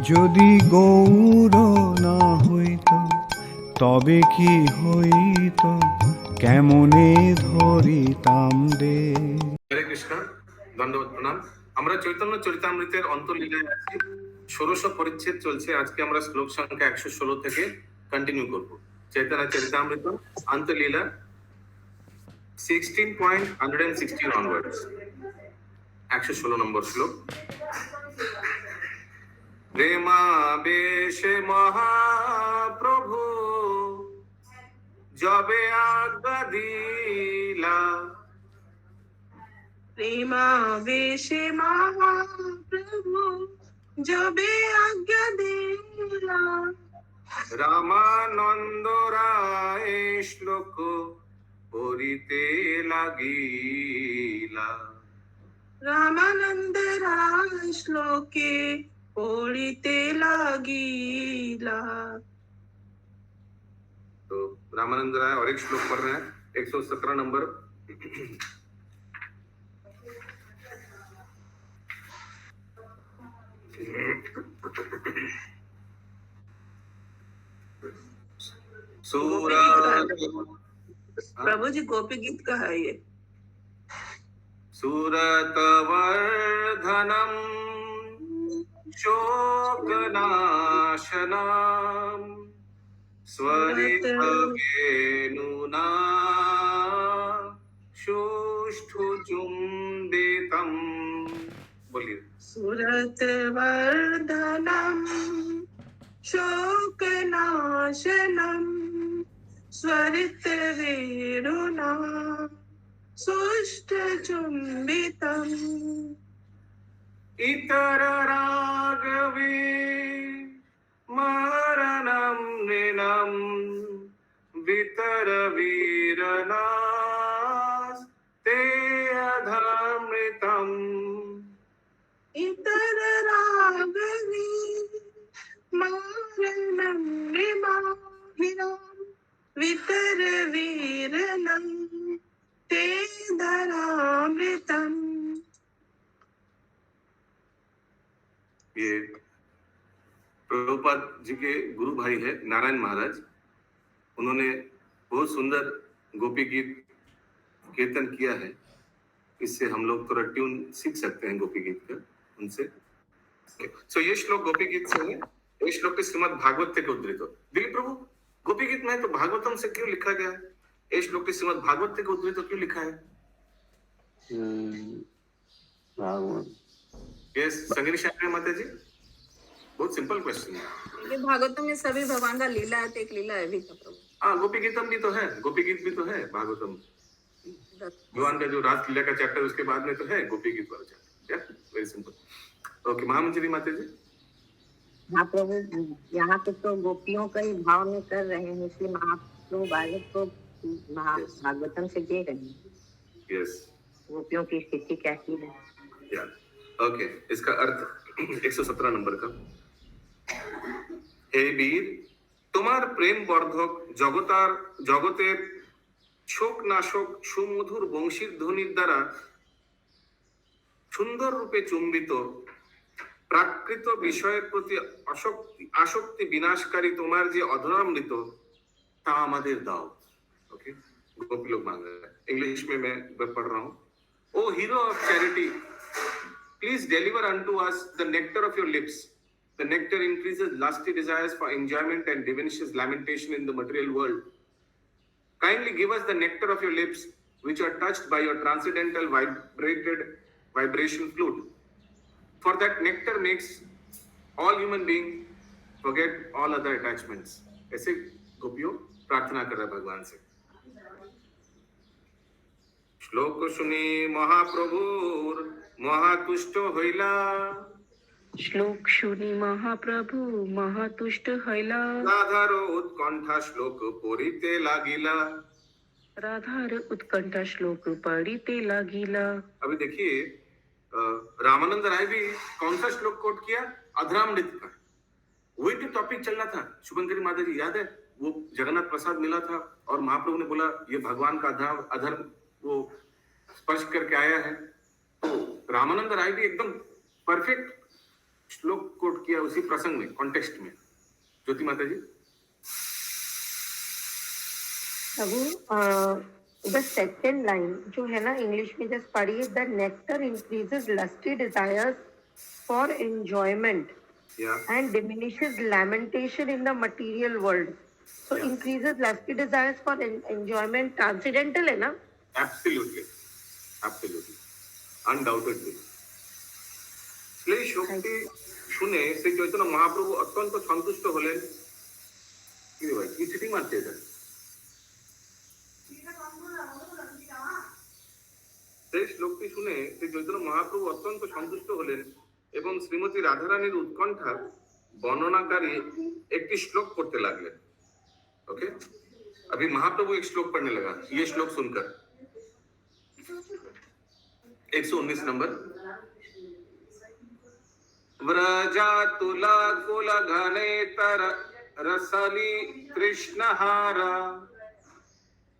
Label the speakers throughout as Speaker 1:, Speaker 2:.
Speaker 1: যদি গৌর না হইত তবে কি হইত, কেমনে ধরিতাম দে।
Speaker 2: হরে কৃষ্ণ, দণ্ডবত প্রণাম। আমরা চৈতন্য চরিতামৃতের অন্তর্লীলায় আছি, 1600 পরিচ্ছেদ চলছে। আজকে আমরা শ্লোক সংখ্যা 116 থেকে কন্টিনিউ করব। চৈতন্য চরিতামৃত অন্তর্লীলা 16.116 onwards, 116 নম্বর শ্লোক। প্রেমাবেশে মহাপ্রভু যবে আজ্ঞা দিলা,
Speaker 3: প্রেমাবেশে মহাপ্রভু যবে আজ্ঞা দিলা,
Speaker 2: রামানন্দ রায় শ্লোক পড়িতে লাগিলা।
Speaker 3: রামানন্দ রায় শ্লোকে পড়িতে লাগিলা।
Speaker 2: तो रामानंद राय और एक श्लोक पढ़ रहे हैं, 117 नंबर।
Speaker 3: प्रभु जी गोपी गीत का है ये।
Speaker 2: सूरतवर्धनम शोकनाशनम स्वरितवेणुना सुष्ठुचुम्बितम। बोलिए।
Speaker 3: सुरतवर्धनम शोकनाशनम स्वरितवेणुना सुष्ठुचुम्बितम।
Speaker 2: इतर रागवे मरणं नृणं वितर वीरनास् ते अधमृतम्।
Speaker 3: इतर रागवी मरणं नृणाम् वितर वीरनं ते धरामृतम्।
Speaker 2: ये प्रभुपाद जी के गुरु भाई है नारायण महाराज। उन्होंने बहुत सुंदर गोपी गीत कीर्तन किया है। इससे हम लोग थोड़ा ट्यून सीख सकते हैं गोपी गीत का उनसे। सो ये श्लोक गोपी गीत से है। ये श्लोक के श्रीमद् भागवत से उद्धृत हो। दिलीप प्रभु, गोपी गीत में तो भागवतम से क्यों लिखा गया है? ये श्लोक के श्रीमद् भागवत से उद्धृत हो क्यों लिखा है? यस, संगीत शास्त्री माता जी, बहुत सिंपल क्वेश्चन है।
Speaker 4: ये भागवतम में सभी भगवान का लीला है, तो एक लीला है भी प्रभु।
Speaker 2: हाँ, गोपी गीतम भी तो है, गोपी गीत भी तो है भागवतम। भगवान का जो रास लीला का चैप्टर उसके बाद में तो है गोपी गीत वाला चैप्टर। या वेरी सिंपल। ओके, महामंजरी माता जी।
Speaker 5: हाँ प्रभु, यहाँ पे तो गोपियों का ही भाव में कर रहे हैं, इसलिए महाप्रभु बालक को भागवतम से दे रहे हैं।
Speaker 2: यस,
Speaker 5: गोपियों की स्थिति कैसी है।
Speaker 2: या ओके, इसका अर्थ 117 नंबर का। हे वीर, তোমার প্রেম বর্ধক জগতের শোক নাশক সুমধুর বংশীর ধ্বনির দ্বারা সুন্দর রূপে চুম্বিত প্রাকৃত বিষয়ের প্রতি আসক্তি বিনাশকারী তোমার যে অধরামৃত তা আমাদের দাও। ओके, गोपी लोग मांग रहे हैं। इंग्लिश में मैं पढ़ रहा हूँ। O hero of charity, please deliver unto us the nectar of your lips. The nectar increases lusty desires for enjoyment and diminishes lamentation in the material world. Kindly give us the nectar of your lips, which are touched by your transcendental vibration flute. For that nectar makes all human beings forget all other attachments. ऐसे गोपियों प्रार्थना कर रहे हैं भगवान से। श्लोक सुनी महाप्रभुर महातुष्ट হইলা।
Speaker 3: श्लोक শুনি মহাপ্রভু মহাতুষ্ট হইলা।
Speaker 2: রাধার উৎকণ্ঠা শ্লোক পড়িতে লাগিলা।
Speaker 3: राधार उत्कंठा श्लोक पढ़िते लागिला।
Speaker 2: अभी देखिए, रामानंद राय भी कौन सा श्लोक कोट किया? अधरामृत का। वही तो टॉपिक चल रहा था। शुभंकरी माता जी याद है, वो जगन्नाथ प्रसाद मिला था और महाप्रभु ने बोला ये भगवान का अधर्म वो स्पर्श करके आया है। तो रामानंद राय भी एकदम परफेक्ट श्लोक कोट किया उसी प्रसंग में, कॉन्टेक्स्ट में। ज्योति माता जी।
Speaker 5: प्रभु द सेकंड लाइन जो है ना इंग्लिश में जस्ट पढ़िए, the nectar increases lusty desires for enjoyment and diminishes lamentation in the material world. So increases lusty desires for enjoyment. Transcendental है ना?
Speaker 2: Absolutely, absolutely, undoubtedly. এই শক্তি শুনে শ্রী চৈতন্য মহাপ্রভু অত্যন্ত সন্তুষ্ট হলেন। কি রে ভাই, কি সিটিং মারছে এটা? সেই শ্লোকটি শুনে শ্রী চৈতন্য মহাপ্রভু অত্যন্ত সন্তুষ্ট হলেন এবং শ্রীমতী রাধারানীর উৎকণ্ঠা বর্ণনাকারী একটি শ্লোক পড়তে লাগলেন। ओके, अभी महाप्रभु एक श्लोक पढ़ने लगा। ये श्लोक सुनकर 119 नंबर। व्रजा तुला कुल घने तर रसली कृष्णहारा,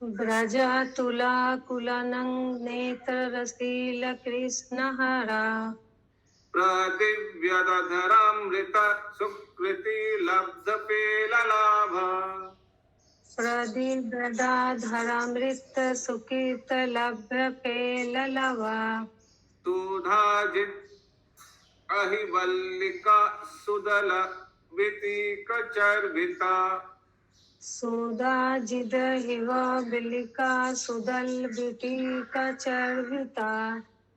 Speaker 6: व्रजा तुला कुलनं नेत्र रसील कृष्णहारा,
Speaker 2: प्रदिव्यदधरामृत सुकृति लब्ध पेललाभा,
Speaker 6: प्रदिव्यदाधरामृत सुकीर्त लभ्य पेललवा,
Speaker 2: सुधाजित अहिवल्लिका सुदल वितीक चर्विता,
Speaker 6: सुदाजिद हिव बिलिका सुदल बिटिक चर्विता,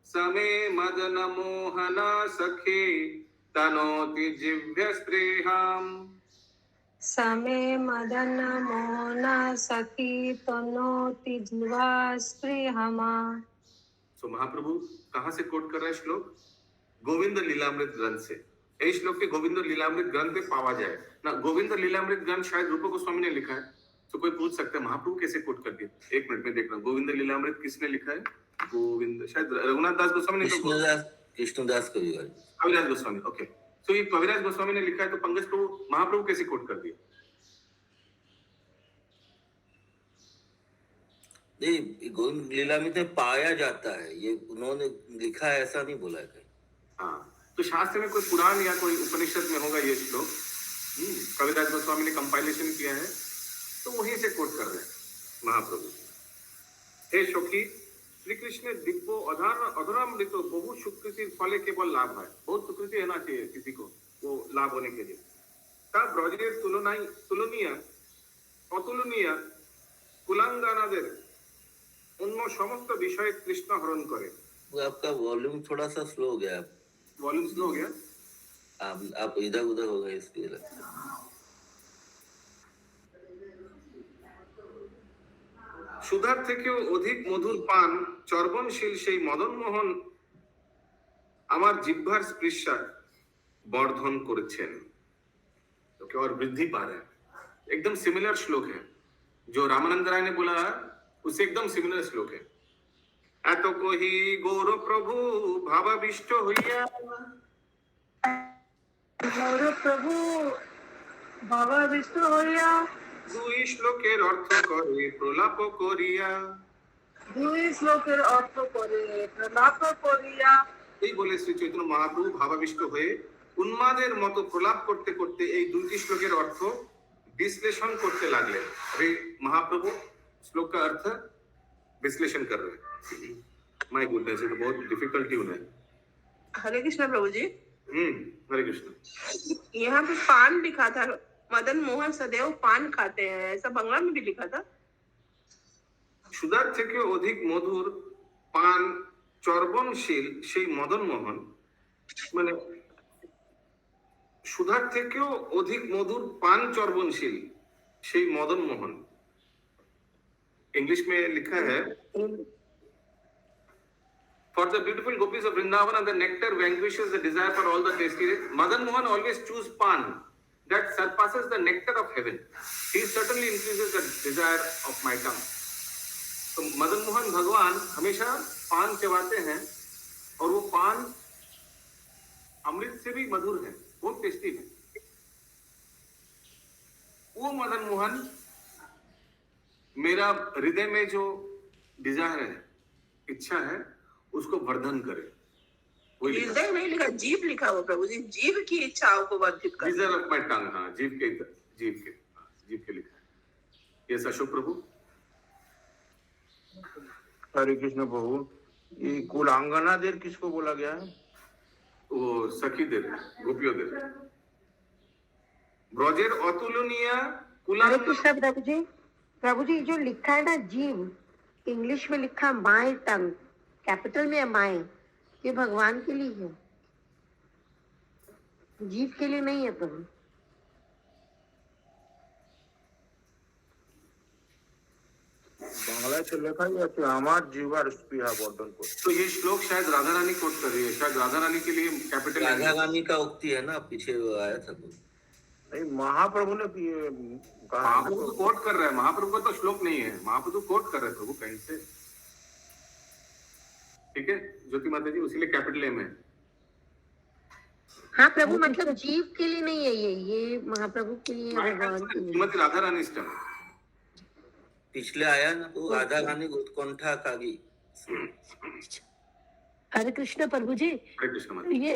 Speaker 2: समे मदन मोहना सखे तनोति जिह्व स्त्रीहाम,
Speaker 6: समे मदन मोहना सखी तनोति जीवा स्पृहमा।
Speaker 2: सो महाप्रभु कहाँ से कोट कर रहा है श्लोक? गोविंद लीलामृत ग्रंथ से। यही श्लोक के गोविंद लीलामृत ग्रंथ पे पावा जाए ना। गोविंद लीलामृत ग्रंथ शायद रूप गोस्वामी ने लिखा है। तो कोई पूछ सकता है महाप्रभु कैसे कोट कर दिया? एक मिनट में देखना, गोविंद लीलामृत किसने लिखा है? गोविंद शायद रघुनाथ दास गोस्वामी ने,
Speaker 7: कृष्णदास कविराज,
Speaker 2: कविराज गोस्वामी। ओके, तो ये कविराज गोस्वामी ने लिखा है, तो पंकज प्रभु महाप्रभु कैसे कोट कर दिया?
Speaker 7: नहीं, गोविंद लीलामृत में पाया जाता है, ये उन्होंने लिखा है, ऐसा नहीं बोला है कहीं।
Speaker 2: हाँ, तो शास्त्र में कोई पुराण या कोई उपनिषद में होगा ये श्लोक। कविराज गोस्वामी ने कंपाइलेशन किया है, तो वहीं से कोट कर रहे हैं महाप्रभु। हे सखी, श्री कृष्ण दिव्य अधरामृत बहु सुकृति फले केवल लाभ है। बहुत सुकृति रहना चाहिए किसी को वो लाभ होने के लिए। तब ब्रजेर तुलनीय कुलांगानादेर অন্য সমস্ত বিষয়ে কৃষ্ণ হরণ করে।
Speaker 7: वो आपका वॉल्यूम थोड़ा सा स्लो हो गया,
Speaker 2: वॉल्यूम स्लो हो गया,
Speaker 7: आप इधर उधर हो गए इसके लिए।
Speaker 2: সুধার থেকেও অধিক মধুর পান চর্বণশীল সেই মদন মোহন আমার জিহ্বার স্পৃশা বর্ধন করেছেন। ओके, और वृद्धि पा रहे हैं। एकदम सिमिलर श्लोक है जो रामानंद राय ने बोला, उससे एकदम सिमिलर श्लोक है। এত কহি গৌর প্রভু ভাবাবিষ্ট হইয়া,
Speaker 3: গৌর প্রভু ভাবাবিষ্ট হইয়া,
Speaker 2: দুই শ্লোকের অর্থ করে প্রলাপ করিয়া,
Speaker 3: দুই শ্লোকের অর্থ করে প্রলাপ করিয়া।
Speaker 2: এই বলে শ্রী চৈতন্য মহাপ্রভু ভাবাবিষ্ট হয়ে উন্মাদের মতো প্রলাপ করতে করতে এই দুইটি শ্লোকের অর্থ विश्लेषण करते लागले। अभी महाप्रभु श्लोक का अर्थ विश्लेषण कर रहे हैं। माय गुडनेस, ये तो बहुत डिफिकल्ट ट्यून है।
Speaker 4: हरे कृष्ण प्रभु जी।
Speaker 2: हरे कृष्ण।
Speaker 4: यहाँ पे पान लिखा था, मदन मोहन सदैव पान खाते हैं, ऐसा बंगला में भी लिखा था।
Speaker 2: সুধার থেকে অধিক মধুর পান চর্বণশীল সেই মদন মোহন, মানে সুধার থেকেও অধিক মধুর পান চর্বণশীল সেই মদन मोहन। इंग्लिश में लिखा है, for the beautiful gopis of Vrindavan and the nectar vanquishes the desire for all the tasty. Madan Mohan always choose pan that surpasses the nectar of heaven. He certainly increases the desire of my tongue. तो मदन मोहन भगवान हमेशा पान चबाते हैं और वो पान अमृत से भी मधुर है, बहुत टेस्टी है। वो मदन मोहन मेरा हृदय में जो डिजायर है, इच्छा है, उसको वर्धन करे। वही
Speaker 4: हृदय नहीं लिखा, जीव लिखा हुआ प्रभु जी। जीव की इच्छाओं को वर्धित कर।
Speaker 2: डिजायर ऑफ माय टंग, हाँ, जीव के लिखा है। यस अशोक प्रभु।
Speaker 8: हरे कृष्ण प्रभु, ये कुलांगना देर किसको बोला गया है?
Speaker 2: वो सखी देर, गोपियों देर। ब्रजेर अतुलनीय
Speaker 5: हरे
Speaker 2: कुलांगना।
Speaker 5: कृष्ण प्रभु जी जो लिखा है ना जीव, इंग्लिश में लिखा माय टंग, कैपिटल में है माय, ये भगवान के लिए है, जीव के लिए नहीं है प्रभु।
Speaker 8: बांग्ला से लिखा है कि हमार जीवा स्पृहा वर्धन को।
Speaker 2: तो ये श्लोक शायद राधा रानी कोट कर रही है, शायद राधा रानी के लिए कैपिटल
Speaker 7: राधा रानी का उक्ति है ना, पीछे वो आया था तो।
Speaker 8: नहीं, महाप्रभु ने कहा है।
Speaker 2: महाप्रभु तो कोट कर रहा है, महाप्रभु का तो श्लोक नहीं है, महाप्रभु कोट कर रहे हैं प्रभु कहीं से। ठीक है ज्योति माता जी, उसी लिए कैपिटल एम है।
Speaker 5: हाँ प्रभु, मतलब जीव के लिए नहीं है ये महाप्रभु के लिए है, भगवान के लिए।
Speaker 2: श्रीमती राधा रानी स्टम
Speaker 7: पिछले आया ना तो राधा रानी उत्कंठा कागी।
Speaker 9: हरे कृष्ण प्रभु जी,
Speaker 2: हरे कृष्ण माता।
Speaker 9: ये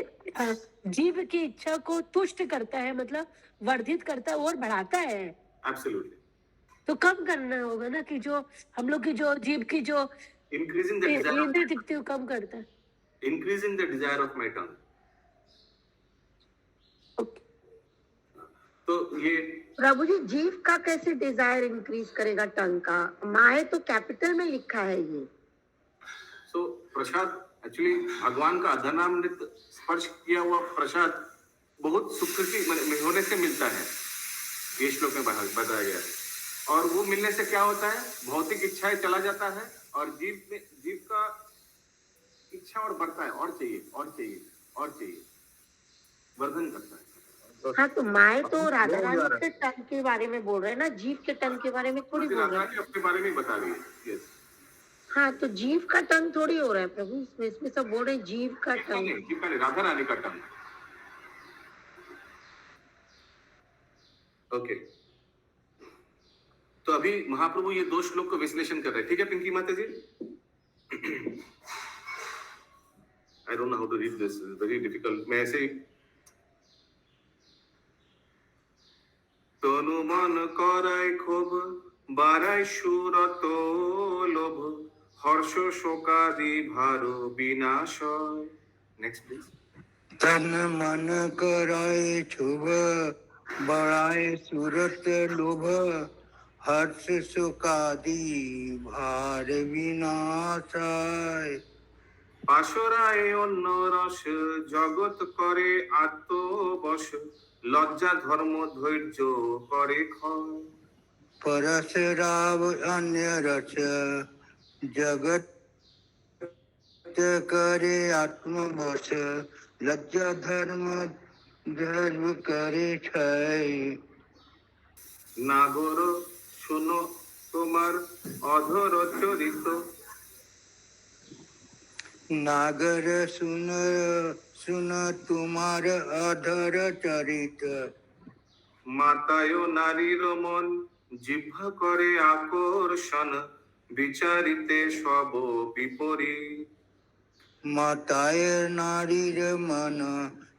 Speaker 9: जीव की इच्छा को तुष्ट करता है, मतलब वर्धित करता है और बढ़ाता है।
Speaker 2: एब्सोल्युटली।
Speaker 9: तो कम करना होगा ना कि जो हम लोग की जो जीव की जो
Speaker 2: इंक्रीजिंग द डिजायर,
Speaker 9: इंद्रिय दिखती है कम करता है।
Speaker 2: Increasing the desire of my टंग। तो ये
Speaker 5: प्रभु जी जीव का कैसे डिजायर इंक्रीज करेगा टंग का? माय तो कैपिटल में लिखा है ये।
Speaker 2: सो प्रसाद एक्चुअली भगवान का अधनामृत स्पर्श किया हुआ प्रसाद बहुत सुख की होने से मिलता है, ये श्लोक में बताया गया है। और वो मिलने से क्या होता है, भौतिक इच्छाएं चला जाता है और जीव का इच्छा और बढ़ता है, और चाहिए और चाहिए और चाहिए, वर्धन करता है।
Speaker 5: हाँ तो माय तो राधा रानी के टंग के बारे में बोल रहे हैं ना, जीव के टंग के बारे में थोड़ी बोल रहे हैं।
Speaker 2: अपने बारे में बता रही है। यस।
Speaker 5: हाँ तो जीव का टंग थोड़ी हो रहा है प्रभु, इसमें सब बोल रहे हैं जीव का टंग।
Speaker 2: जीव का नहीं, राधा रानी का टंग। ओके, तो अभी महाप्रभु ये दो श्लोक को विश्लेषण कर रहे हैं। ठीक है पिंकी माता जी। I don't know how to read this, very difficult. मैं ऐसे ही तनु मन कराय क्षोभ बाराय सुरत लोभ हर्ष शोकादि भार विनाशय। Next please.
Speaker 8: तन मन कराय क्षोभ बढ़ाए सूरत लोभ हर्ष सुखादि भार विनाशाय।
Speaker 2: पाशराय अन्न रस जगत करे आत्मवश लज्जा धर्म धैर्य करे क्षय।
Speaker 8: परस राव अन्य रस जगत करे आत्मवश लज्जा धर्म करे क्षय।
Speaker 2: नागर सुनो तुम्हार अधर चरित
Speaker 8: नागर सुन तुम्हार अधर चरित।
Speaker 2: माताय नारीर मन जिह्वा करे आकर्षण विचारिते सब विपरीत।
Speaker 8: माताय नारीर मन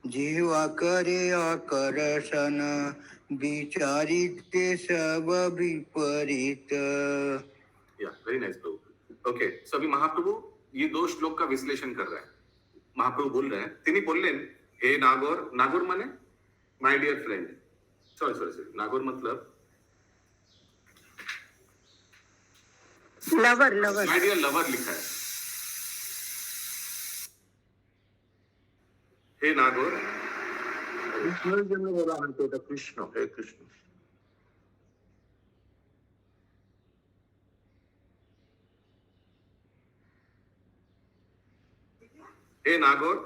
Speaker 8: जीवा करे आकर्षण विचारित सब विपरीत।
Speaker 2: या वेरी नाइस प्रभु। ओके, सो अभी महाप्रभु ये दो श्लोक का विश्लेषण कर रहे हैं। महाप्रभु बोल रहे हैं, तिनी बोललेन हे नागोर, नागोर माने माय डियर फ्रेंड, सॉरी नागोर मतलब
Speaker 5: lover lover,
Speaker 2: my dear lover लिखा है। हे नागोर,
Speaker 8: कृष्ण हे कृष्ण।
Speaker 2: হে নাগর,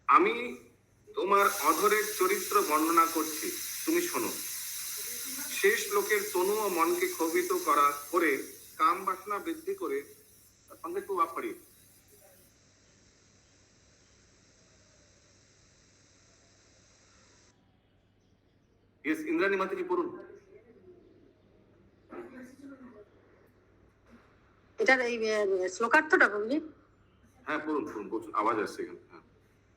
Speaker 2: আমি তোমার অধরের চরিত্র বর্ণনা করছি, তুমি শোনো। শেষ লোকের তনু ও মনকে ক্ষোভিত করে কাম বাসনা বৃদ্ধি করে সঙ্গে তো বাপড়ি। ইয়েস, ইন্দ্রাণী মাতাজি পড়ুন।
Speaker 6: এটার এই শ্লোকার্থটা বলবি?
Speaker 2: হ্যাঁ পড়ুন, আওয়াজ আসছে এখানে। হ্যাঁ।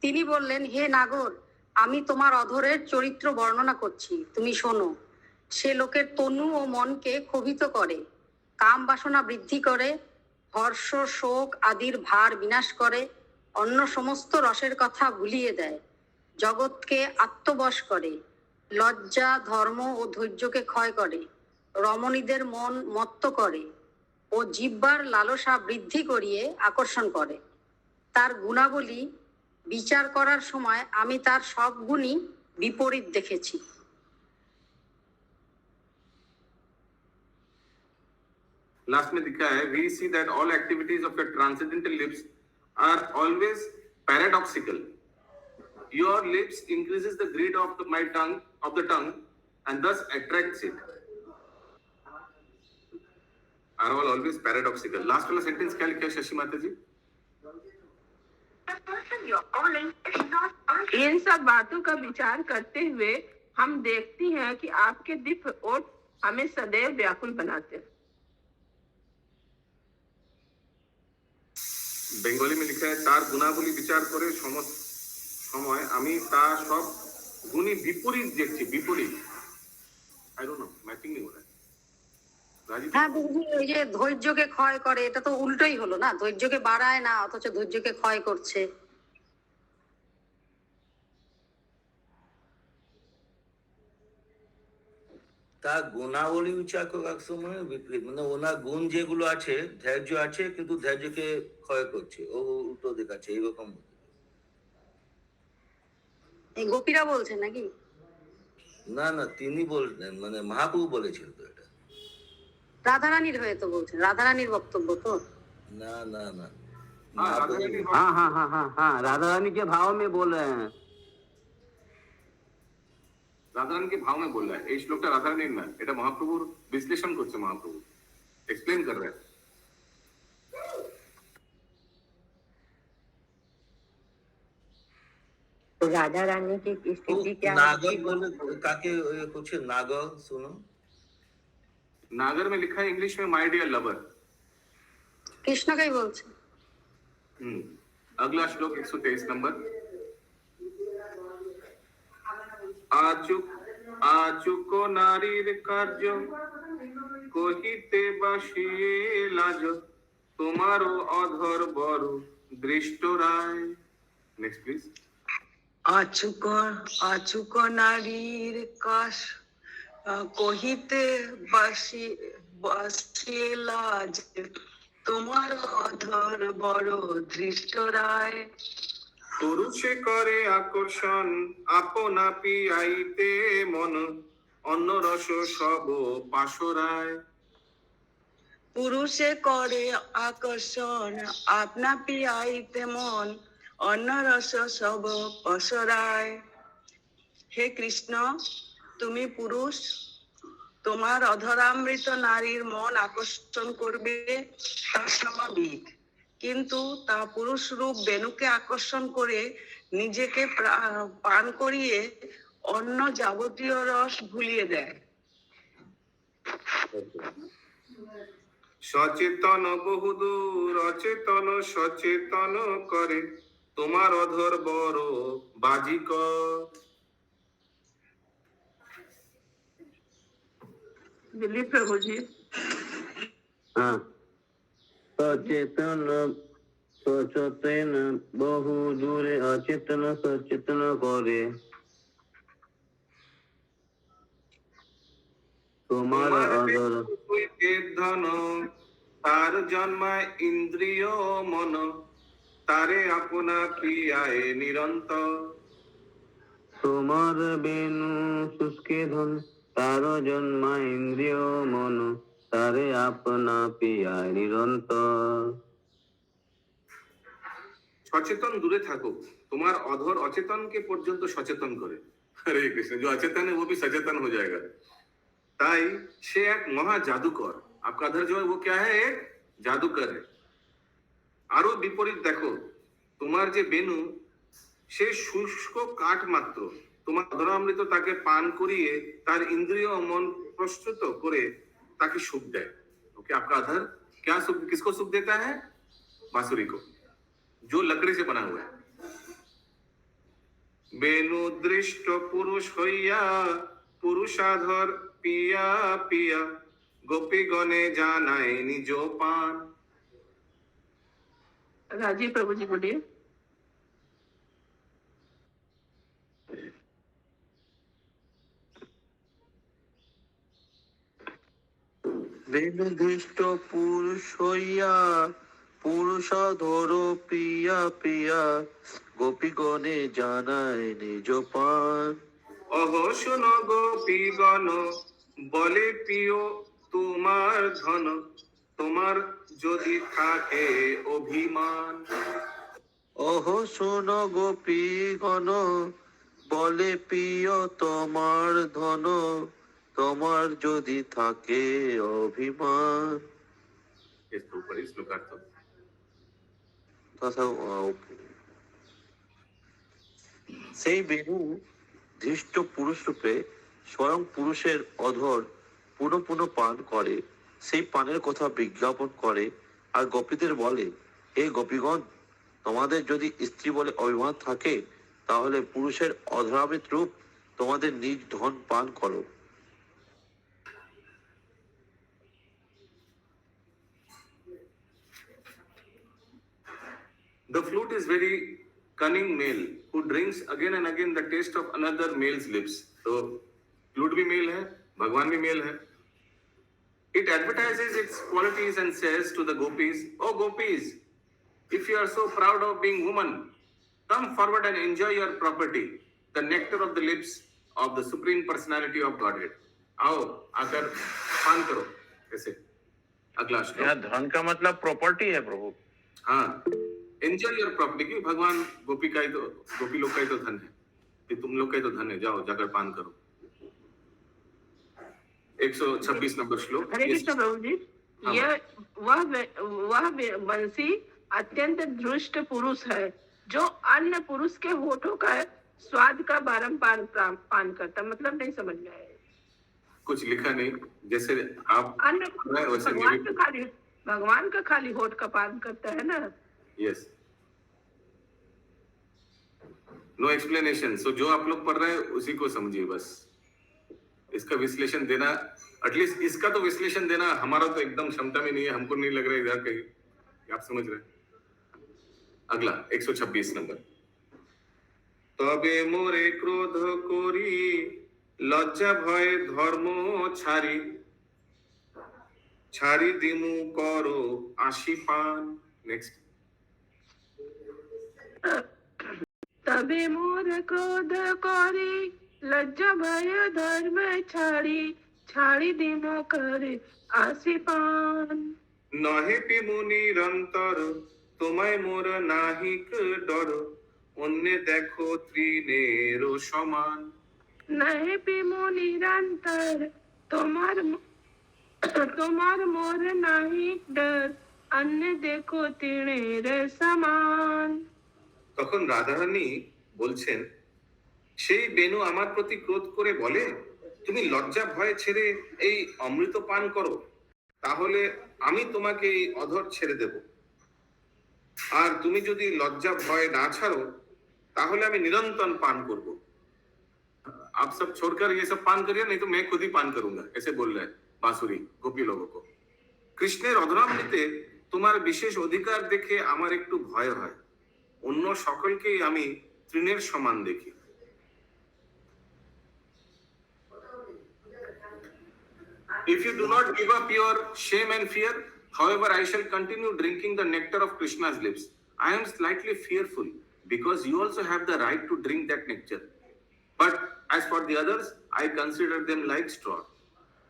Speaker 5: তিনি বললেন, হে নাগর, আমি তোমার অধরের চরিত্র বর্ণনা করছি, তুমি শোনো। সে লোকের তনু ও মনকে ক্ষোভিত করে, কাম বাসনা বৃদ্ধি করে, হর্ষ শোক আদির ভার বিনাশ করে, অন্য সমস্ত রসের কথা ভুলিয়ে দেয়, জগৎকে আত্মবশ করে, লজ্জা ধর্ম ও ধৈর্যকে ক্ষয় করে, রমণীদের মন মত্ত করে ও জিহ্বার লালসা বৃদ্ধি করিয়ে আকর্ষণ করে। তার গুণাবলী বিচার করার সময় আমি তার সব গুণই বিপরীত দেখেছি।
Speaker 2: लास्ट में लिखा है, we see that all activities of your transcendental lips are always paradoxical. Your lips increases the greed of the tongue and thus attracts it. Are all always paradoxical. Last वाला sentence क्या लिखा है शशि माता जी?
Speaker 4: इन सब बातों का विचार करते हुए हम देखती हैं कि आपके दिव्य ओठ हमें सदैव व्याकुल बनाते हैं।
Speaker 2: বেঙ্গলি में लिखा है, তার গুণাবলী বিচার করে সময় আমি তার সব গুণী বিপরীত দেখছি। বিপরীত, আই ডোন্ট নো, ম্যাচিং নেই ওটা। রাজি?
Speaker 5: হ্যাঁ বুঝি, ওই যে ধৈর্যকে ক্ষয় করে, এটা তো উল্টোই হলো না, ধৈর্যকে বাড়ায় না অথচ ধৈর্যকে ক্ষয় করছে।
Speaker 7: তা গুণাবলী বিচার করার সময় বিপরীত, মানে ওনার গুণ যেগুলো আছে, ধৈর্য আছে কিন্তু ধৈর্যকে ক্ষয় করছে, ও উল্টো দেখাচ্ছে, এইরকম।
Speaker 5: এই গোপীরা বলছেন নাকি?
Speaker 7: না না, তিনি বললেন, মানে মহাপ্রভু বলেছিল তো এটা।
Speaker 5: রাধারানীর হয়ে তো বলছেন, রাধারানীর বক্তব্য তো।
Speaker 7: না না না,
Speaker 10: हाँ हाँ हाँ हाँ हाँ, राधा रानी के भाव में बोल रहे हैं।
Speaker 2: রাধারানী के भाव में बोल रहा है। এই শ্লোকটা রাধারানীর না, এটা মহাপ্রভুর বিশ্লেষণ করছে, মহাপ্রভু এক্সপ্লেন कर रहा है।
Speaker 5: तो राधा रानी की स्थिति क्या है?
Speaker 7: नागर बोले काके कुछ नागर सुनो।
Speaker 2: नागर में लिखा है इंग्लिश में माय डियर लवर।
Speaker 5: कृष्ण का ही बोलছে।
Speaker 2: अगला श्लोक 123 नंबर। আচুক নারীর কার্য কহিতে বাসিয়ে লাজ, তোমারও অধর বড় দৃষ্ট রায়। Next please.
Speaker 3: আচুক নারীর কাশ কহিতে বাসিয়ে লাজ, তোমার অধর বড় দৃষ্ট রায়।
Speaker 2: পুরুষে করে আকর্ষণ আপনা পিয়াইতে মন, অন্য রস সব পাশরায়।
Speaker 3: পুরুষে করে আকর্ষণ আপনা পিয়াইতে মন, অন্য রস সব পসরায়। হে কৃষ্ণ, তুমি পুরুষ, তোমার অধরামৃত নারীর মন আকর্ষণ করবে তা স্বাভাবিক, কিন্তু তা পুরুষ রূপ বেণুকে আকর্ষণ করে নিজেকে পান করিয়ে অন্য যাবতীয় রস ভুলিয়ে দেয়।
Speaker 2: সচেতন বহুদূর অচেতন সচেতন করে, তোমার অধর বড় বাজিকর।
Speaker 4: दिलीप प्रभु जी।
Speaker 10: हाँ, सचेतन सचेतन बहु दूरे अचेतन सचेतन करे, তোমার অধর
Speaker 2: ধন তার জন্মায় ইন্দ্রিয় মন, তারে আপনা প্রিয়ায় নিরন্তর।
Speaker 10: তোমার বেনু শুষ্কে ধন তার জন্মা ইন্দ্রিয় মন, তারে আপনা পিয়ায় নিরন্তর।
Speaker 2: সচেতন দূরে থাকুক, তোমার অধর অচেতনকে পর্যন্ত সচেতন করে। হরে কৃষ্ণ, जो अचेतन है वो भी सचेतन हो जाएगा। তাই সে এক মহা জাদুকর। आपका अधर जो है वो क्या है? एक জাদুকর है। আরো বিপরীত দেখো, তোমার যে বেনু সে শুষ্ক কাঠ মাত্র, তোমার অধরামৃত তাকে পান করিয়ে তার ইন্দ্রিয় মন প্রস্তুত করে তাকে সুখ দেয়। ओके, आपका अधर क्या सुख, किसको सुख देता है? बांसुरी को, जो लकड़ी से बना हुआ है। বেনু দৃষ্ট পুরুষ হইয়া পুরুষাধর পিয়া পিয়া গোপীগণে জানায় নিজ পান।
Speaker 4: राजीव प्रभु जी बोलिए।
Speaker 7: নির্দিষ্ট পুরুষ হইয়া পুরুষাধর প্রিয়া প্রিয়া গোপীগণে জানায় নিজ পান।
Speaker 2: অহো শুনো গোপীগণ বলে প্রিয় তোমার ধন, তোমার যদি থাকে অভিমান।
Speaker 7: ওহ শোন গোপীগণ বলে প্রিয় তোমার ধন, তোমার যদি থাকে অভিমান।
Speaker 2: इसके ऊपर ही श्लोकार्थ।
Speaker 7: তথা সেই বেনু ধৃষ্ট পুরুষ রূপে স্বয়ং পুরুষের অধর পুনঃ পুনঃ পান করে, সেই পানের কথা বিজ্ঞাপন করে আর গোপীদের বলে, হে গোপীগণ, তোমাদের যদি স্ত্রী বলে অভিমান থাকে তাহলে পুরুষের অধরামৃত রূপ তোমাদের নিজ ধন পান করো।
Speaker 2: The flute is very cunning male who drinks again and again the taste of another male's lips. So flute भी male है, भगवान भी male है. It advertises its qualities and says to the gopis, "Oh gopis, if you are so proud of being woman, come forward and enjoy your property, the nectar of the lips of the supreme personality of Godhead. आओ आकर पान करो." ऐसे अगला श्लोक।
Speaker 8: यहाँ धन का मतलब प्रॉपर्टी है प्रभु।
Speaker 2: हाँ, एंजॉय योर प्रॉपर्टी, क्योंकि भगवान गोपी का ही तो, गोपी लोग का ही तो धन है, कि तुम लोग का ही तो धन है, जाओ जाकर पान करो। 126 नंबर श्लोक।
Speaker 4: हरे कृष्ण प्रभु जी।
Speaker 2: हाँ।
Speaker 4: यह वह वंशी अत्यंत दुष्ट पुरुष है जो अन्य पुरुष के होठों का स्वाद का बारंबार पान करता। मतलब नहीं समझ में आया।
Speaker 2: कुछ लिखा नहीं, जैसे आप
Speaker 4: अन्य
Speaker 2: वैसे
Speaker 4: भगवान का खाली होठ का पान करता है ना।
Speaker 2: Yes, no explanation. सो जो आप लोग पढ़ रहे हैं उसी को समझिए बस। इसका विश्लेषण देना, एटलीस्ट इसका तो विश्लेषण देना हमारा तो एकदम क्षमता में नहीं है, हमको नहीं लग रहा है इधर कहीं आप समझ रहे हैं। अगला 126 नंबर। तबे मोरे क्रोध करी लज्जा भय धर्म छारी, छारी दिमु करो आशी पान। नेक्स्ट।
Speaker 4: तबे मोर क्रोध करे लज्जा भय धर्म छाड़ी, छाड़ी दिमो करे आसी पान।
Speaker 2: नहे पिमु निरंतर तुम्हें मोर नाहिक डर, अन्य देखो त्रिनेरो समान।
Speaker 4: नहीं पिमो निरंतर तुम्हार मोर नाहिक डर, अन्य देखो तीणेर समान।
Speaker 2: তখন রাধারানী বলছেন, সেই বেনু আমার প্রতি ক্রোধ করে বলে, তুমি লজ্জা ভয় ছেড়ে এই অমৃত পান করো, তাহলে আমি তোমাকে এই অধর ছেড়ে দেব। আর তুমি যদি লজ্জা ভয় না ছাড়ো তাহলে আমি নিরন্তর পান করব। आप सब छोड़कर ये सब पान करिए, नहीं तो मैं खुद ही पान करूंगा, ऐसे बोल रहे हैं बांसुरी गोपी लोगों को। কৃষ্ণের অধরামৃতে তোমার বিশেষ অধিকার দেখে আমার একটু ভয় হয়, অন্য সকলকেই আমি তৃণের সমান দেখি। If you do not give up your shame and fear, however, I shall continue drinking the nectar of Krishna's lips. I am slightly fearful because you also have the right to drink that nectar. But as for the others, I consider them like straw.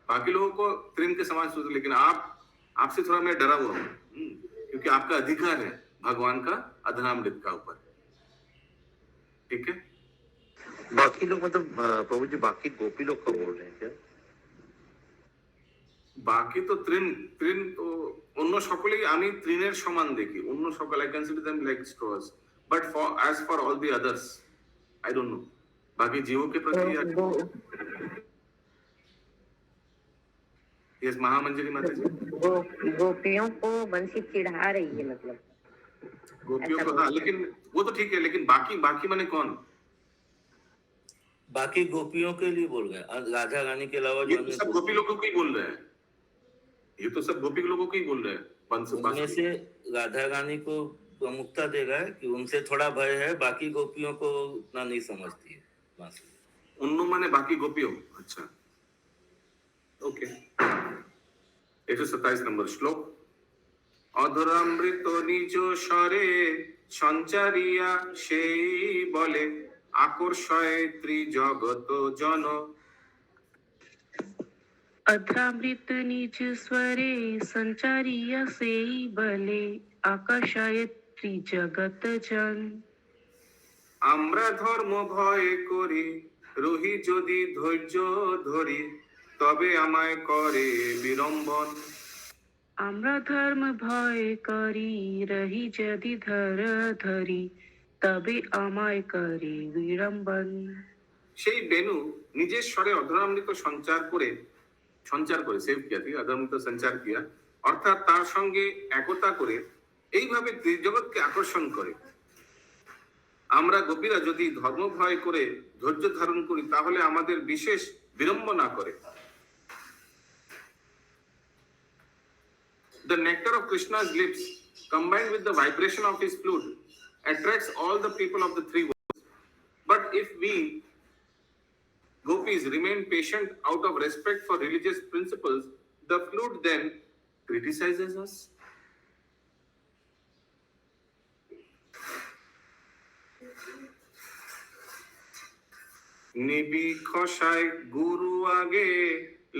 Speaker 2: बाकी लोगों को तृण के समान सोच, लेकिन आपसे थोड़ा मैं डरा हुआ हूँ, क्योंकि आपका अधिकार है भगवान का अधरामृत का ऊपर। ठीक है।
Speaker 7: बाकी लोग मतलब प्रभु जी बाकी गोपी लोग का बोल रहे हैं क्या?
Speaker 2: বাকি তো তৃণ তো অন্য সকলেই আমি তৃণের সমান দেখি, অন্য সকল I consider them like straws, but for as for all the others I don't know. बाकी जीवों के प्रति यस महामंजरी माता जी।
Speaker 5: गोपियों को बंसी चिढ़ा रही है, मतलब
Speaker 2: गोपियों को, हाँ, लेकिन वो तो ठीक है, लेकिन बाकी माने कौन?
Speaker 7: बाकी गोपियों के लिए बोल रहे हैं, राधा रानी के अलावा
Speaker 2: ये
Speaker 7: जो
Speaker 2: तो
Speaker 7: अन्य
Speaker 2: सब गोपी लोगों को ही बोल रहे हैं, ये तो सब गोपी लोगों को ही बोल रहे हैं।
Speaker 7: उनमें
Speaker 2: बांसुरी।
Speaker 7: से राधा रानी को प्रमुखता दे रहा है कि उनसे थोड़ा भय है, बाकी गोपियों को उतना नहीं समझती है बांसुरी।
Speaker 2: उन्नो माने बाकी गोपियों। अच्छा, ओके। 127 नंबर श्लोक। অধরামৃত নিজ স্বরে সঞ্চারিয়া সেই বলে আকর্ষয় ত্রিজগত জন।
Speaker 3: अधरामृत निज स्वरे संचारिया से बले आकाशाय त्रिजगत जन।
Speaker 2: আমরা ধর্ম ভয় করি রহি যদি ধৈর্য ধরি তবে আমায় করে বিড়ম্বন।
Speaker 3: আমরা ধর্ম ভয় করি রহি যদি ধর ধরি তবে আমায় করে বিড়ম্বন।
Speaker 2: সেই বেনু নিজের স্বরে অধরামৃত সঞ্চার করে সেভ কিয়া ঠিক অধরামৃত সঞ্চার কিয়া, অর্থাৎ তার সঙ্গে একতা করে এইভাবে ত্রিজগৎকে আকর্ষণ করে। আমরা গোপীরা যদি ধর্ম ভয় করে ধৈর্য ধারণ করি তাহলে আমাদের বিশেষ বিড়ম্বনা করে। The nectar of Krishna's lips, combined with the vibration of his flute, attracts all the people of the three worlds. But if we gopis remain patient out of respect for religious principles, the flute then criticizes us. নিবিখসায় গুরু আগে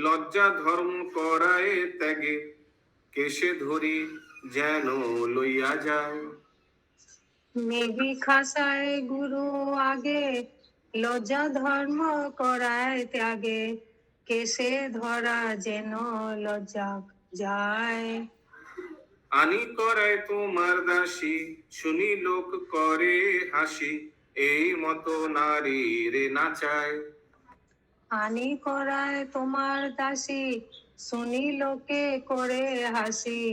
Speaker 2: লজ্জা ধর্ম করায় ত্যাগে কেশে ধরি যেন লইয়া যায়।
Speaker 6: নেবি খাসায় গুরু আগে লজ্জা ধর্ম করায় ত্যাগে কেসে ধরা যেন লজ্জা যায়।
Speaker 2: আনি করায় তোমার দাসী শুনি লোক করে হাসি এই মতো নারী রে নাচায়।
Speaker 6: আনি করায় তোমার দাসী শুনি লোকে করে হাসি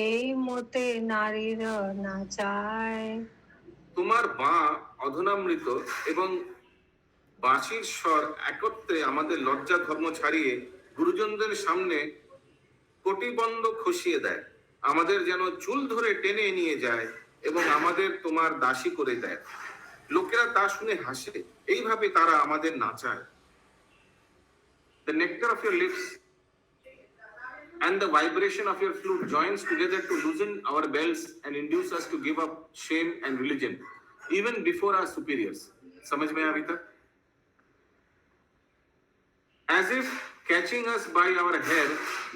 Speaker 6: এই মতে নারীর নাচায়।
Speaker 2: তোমার বাঁ অধনামৃত এবং বাঁশির স্বর একত্রে আমাদের লজ্জা ধর্ম ছাড়িয়ে গুরুজনদের সামনে কটিবন্ধ খসিয়ে দেয়, আমাদের যেন চুল ধরে টেনে নিয়ে যায় এবং আমাদের তোমার দাসী করে দেয়। লোকেরা তা শুনে হাসে, এইভাবে তারা আমাদের নাচায়। The nectar of your lips and the vibration of your flute joins together to loosen our belts and induce us to give up shame and religion, even before our superiors. समझ में अभी तक? As if catching us by our hair,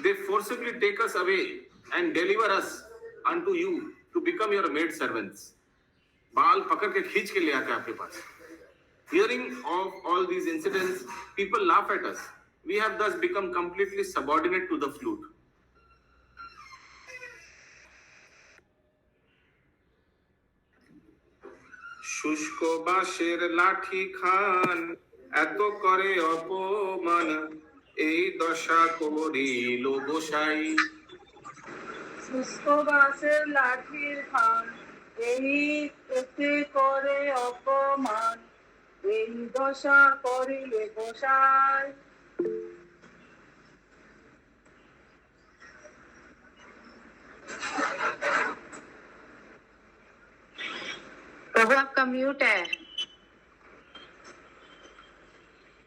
Speaker 2: they forcibly take us away and deliver us unto you to become your maid servants. बाल पकड़ के खींच के ले आते आपके पास। Hearing of all these incidents, people laugh at us. We have thus become completely subordinate to the flute. শুষ্ক বাঁশের লাঠি খান এত করে অপমান এই দশা করিল গোসাই।
Speaker 4: শুষ্ক বাঁশের লাঠির খান এই এতে করে অপমান এই দশা করিলে গোসাই।
Speaker 6: प्रभु आपका म्यूट है।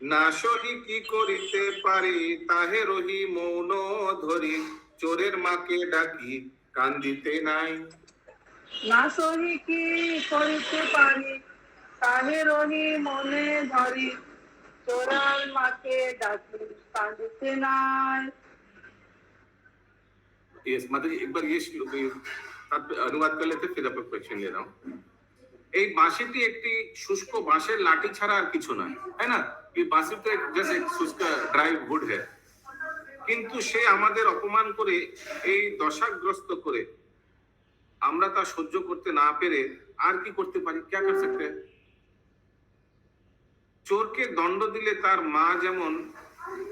Speaker 2: না সহি কি করিতে পারি তাহে রহি মৌন ধরি চোরের মাকে ডাকি কান্দিতে নাই।
Speaker 4: না সহি কি করিতে পারি তাহে রহি মনে ধরি চোরার মাকে ডাকি কাঁদিতে নাই।
Speaker 2: यस माता जी, एक बार ये अनुवाद कर लेते फिर आपका क्वेश्चन ले रहा हूँ। এই বাঁশিটি একটি শুষ্ক বাঁশের লাঠি ছাড়া আর কিছু নয়, তাই না? এই বাঁশি তো জাস্ট এক শুষ্ক ড্রাই উড है, কিন্তু সে আমাদের অপমান করে এই দশাগ্রস্ত করে আমরা তা সহ্য করতে না পেরে আর কি করতে পারি? क्या कर सकते हैं? চোরকে দণ্ড দিলে তার মা যেমন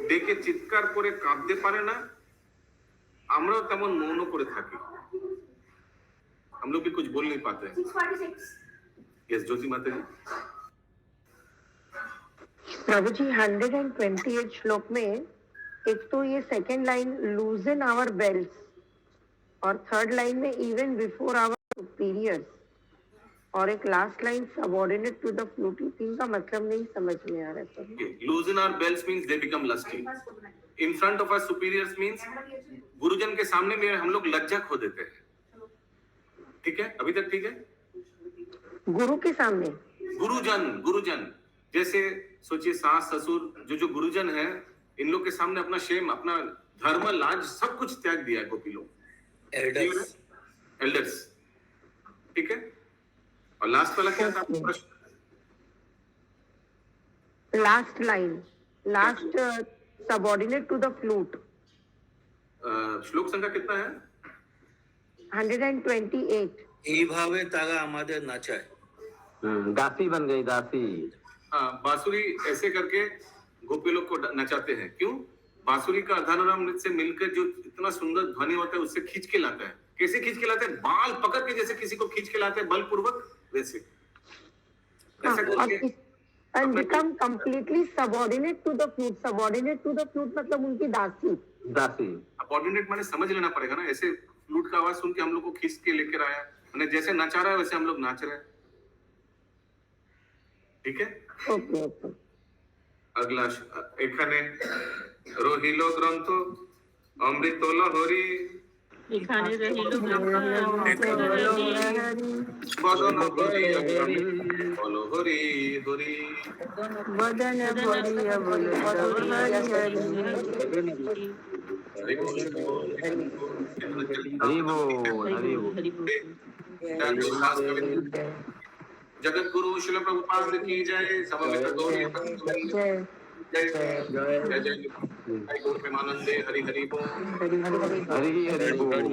Speaker 2: ডেকে চিৎকার করে কাঁদতে পারে না, আমরাও তেমন মৌন করে থাকি। हम लोग भी कुछ बोल नहीं पाते हैं। यस ज्योति माता जी।
Speaker 5: प्रभु जी 128 श्लोक में एक तो ये second line loosen our belts और थर्ड लाइन में इवन बिफोर आवर सुपीरियर्स और एक last line subordinate to the flute, इनका मतलब नहीं समझ में आ रहा है प्रभु।
Speaker 2: loosen our belts means they become lusty. In front of our superiors means गुरुजन के सामने में हम लोग लज्जा खो देते हैं। ठीक है, अभी तक ठीक है?
Speaker 5: गुरु के सामने
Speaker 2: गुरुजन जैसे सोचिए सास ससुर जो गुरुजन है, इन लोग के सामने अपना शेम, अपना धर्म, लाज सब कुछ त्याग दिया है गोपी लोग, एल्डर्स। ठीक है, और लास्ट वाला क्या था प्रश्न?
Speaker 5: Last line, last subordinate to the flute,
Speaker 2: श्लोक संख्या कितना है?
Speaker 5: 128।
Speaker 11: এই ভাবে তারা আমাদের নাচায়।
Speaker 10: दासी बन गई दासी।
Speaker 2: हाँ, बांसुरी ऐसे करके गोपी लोग को नचाते हैं। क्यों? बांसुरी का अर्धानुराम नृत्य से मिलकर जो इतना सुंदर ध्वनि होता है उससे खींच के लाता है। कैसे खींच के लाते हैं? बाल पकड़ के जैसे किसी को खींच के लाते हैं बलपूर्वक, वैसे ऐसा करके
Speaker 5: and become completely subordinate to the flute. Subordinate to the flute मतलब उनकी दासी।
Speaker 2: सबऑर्डिनेट माने समझ लेना पड़ेगा ना। ऐसे फ्लूट का आवाज सुन के हम लोग को खींच के लेकर आया, मैंने जैसे नचा रहा है वैसे हम लोग नाच रहे हैं। ठीक है,
Speaker 5: ओके ओके।
Speaker 2: अगला এখানে রহিল গ্রন্থ অমৃত লহরী
Speaker 4: এখানে রহিল
Speaker 2: বদন হরি বলো হরি হরি
Speaker 5: वदन भरिय बोल
Speaker 2: जगत गुरु शिल प्रभुपाद की जय। समवेत गौरी जय जय जय जय गौर प्रेमानंदे हरि हरि बोल।
Speaker 10: हरि हरि बोल।